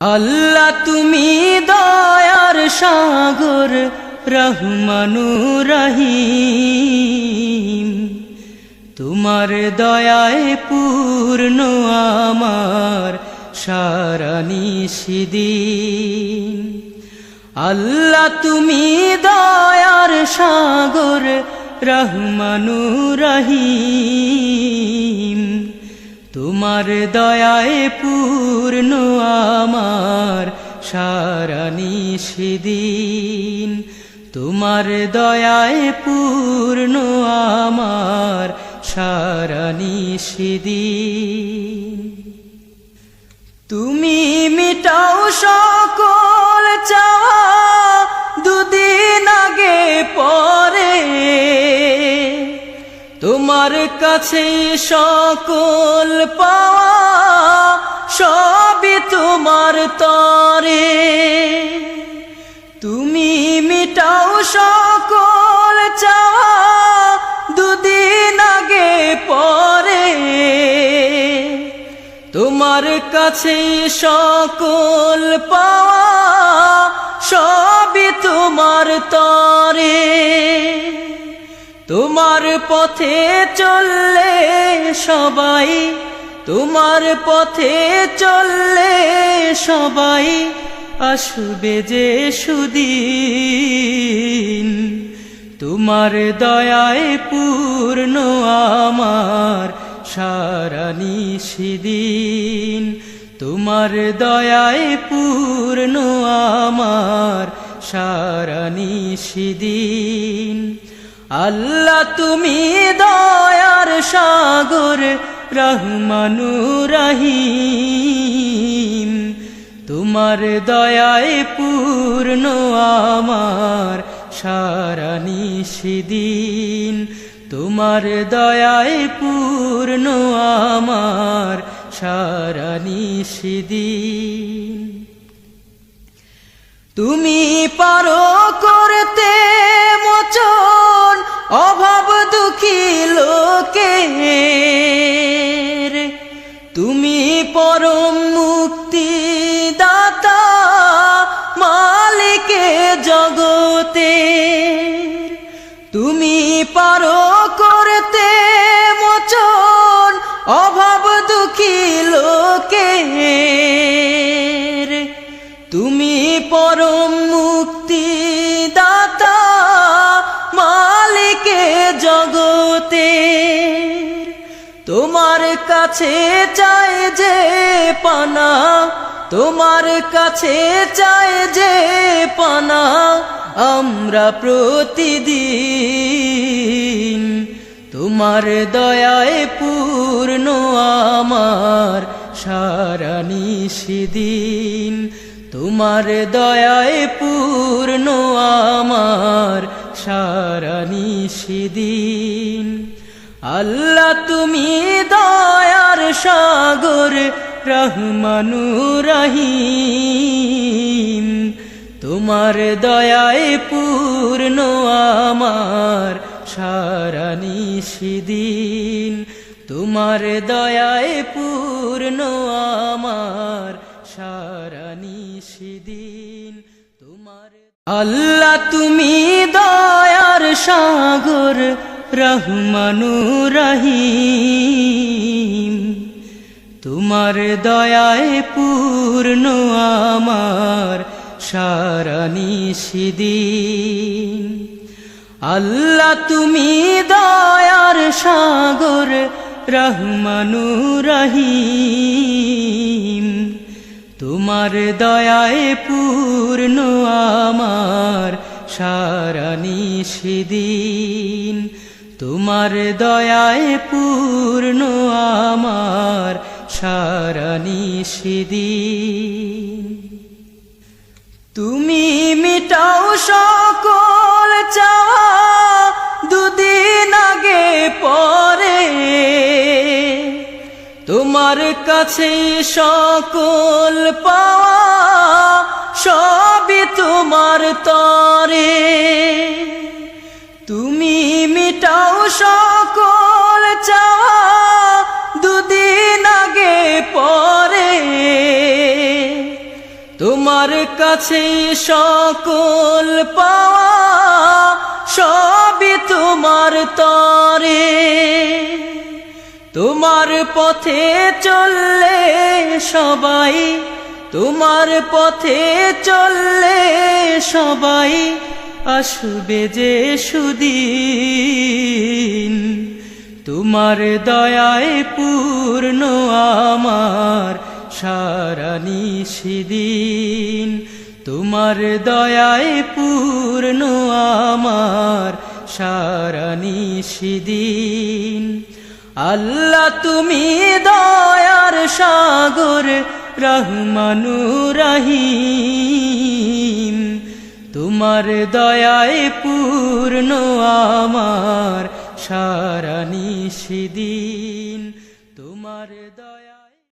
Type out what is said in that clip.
আল্লাহ তুমি দয়ার সাগর রহমানুর রহিম, তোমার দয়ায় পূর্ণ আমার সারা নিশিদিন। আল্লাহ তুমি দয়ার সাগর রহমানুর রহিম, তোমার দয়ায় পূর্ণ আমার সারা নিশিদিন। তোমার দয়ায় পূর্ণ আমার সারা নিশিদিন। তুমি মিটাও সকল চাওয়া দুদিন আগে পরে, তোমার কাছে সকল পাওয়া সবই তোমার তরে। তুমি মিটাও সকল চাওয়া দুদিন আগে পরে, তোমার কাছে সকল পাওয়া সবই তোমার তরে। তোমার পথে চললে সবাই, তোমার পথে চললে সবাই আসবে যে সুদিন। তোমার দয়ায় পূর্ণ আমার সারা নিশিদিন। তোমার দয়ায় পূর্ণ আমার সারা নিশিদিন। আল্লাহ তুমি দয়ার সাগর রহমানুর রহিম, তোমার দয়ায় পূর্ণ আমার সারা নিশিদিন। তোমার দয়ায় পূর্ণ আমার সারা নিশিদিন। তুমি পারো করতে মোচন অভাব দুঃখী লোকের, তুমি পরম মুক্তি দাতা মালিকে জগতের। তুমি পারো করতে মোচন অভাব দুঃখী লোকের, তুমি পরম মুক্তি দাতা মালিকে জগতের। তোমার কাছে চাই যে পানা, তোমার কাছে চাই যে পানা আমরা প্রতিদিন। তোমার দয়ায় পূর্ণ আমার সারা নিশিদিন। তোমার দয়ায় পূর্ণ আমার সারা নিশিদিন। আল্লাহ তুমি দয়ার সাগর রহমানুর রহিম, তোমার দয়ায় পূর্ণ আমার সারা নিশিদিন। তোমার দয়ায় পূর্ণ আমার সারা নিশিদিন। তোমার আল্লাহ তুমি দয়ার সাগর রহমানুর রহিম, তোমার দয়ায় পূর্ণ আমার সারা নিশিদিন। আল্লাহ তুমি দয়ার সাগর রহমানুর রহিম, তোমার দয়ায় পূর্ণ আমার সারা নিশিদিন। তোমার দয়ায় পূর্ণ আমার সারা নিশিদিন। তুমি মিটাও সকল চাওয়া দুদিন আগে পরে, তোমার কাছে সকল পাওয়া সবই তোমার তরে। তুমি মিটাও সকল চাওয়া দুদিন আগে পরে, তোমার কাছে সকল পাওয়া সবই তোমার তরে। তোমার পথে চললে সবাই, তোমার পথে চললে সবাই আসবে যে সুদিন। তোমার দয়ায় পূর্ণ আমার সারা নিশিদিন। তোমার দয়ায় পূর্ণ আমার সারা নিশিদিন। আল্লাহ তুমি দয়ার সাগর রহমানুর রহিম। তোমার দয়ায় পূর্ণ আমার সারা নিশিদিন।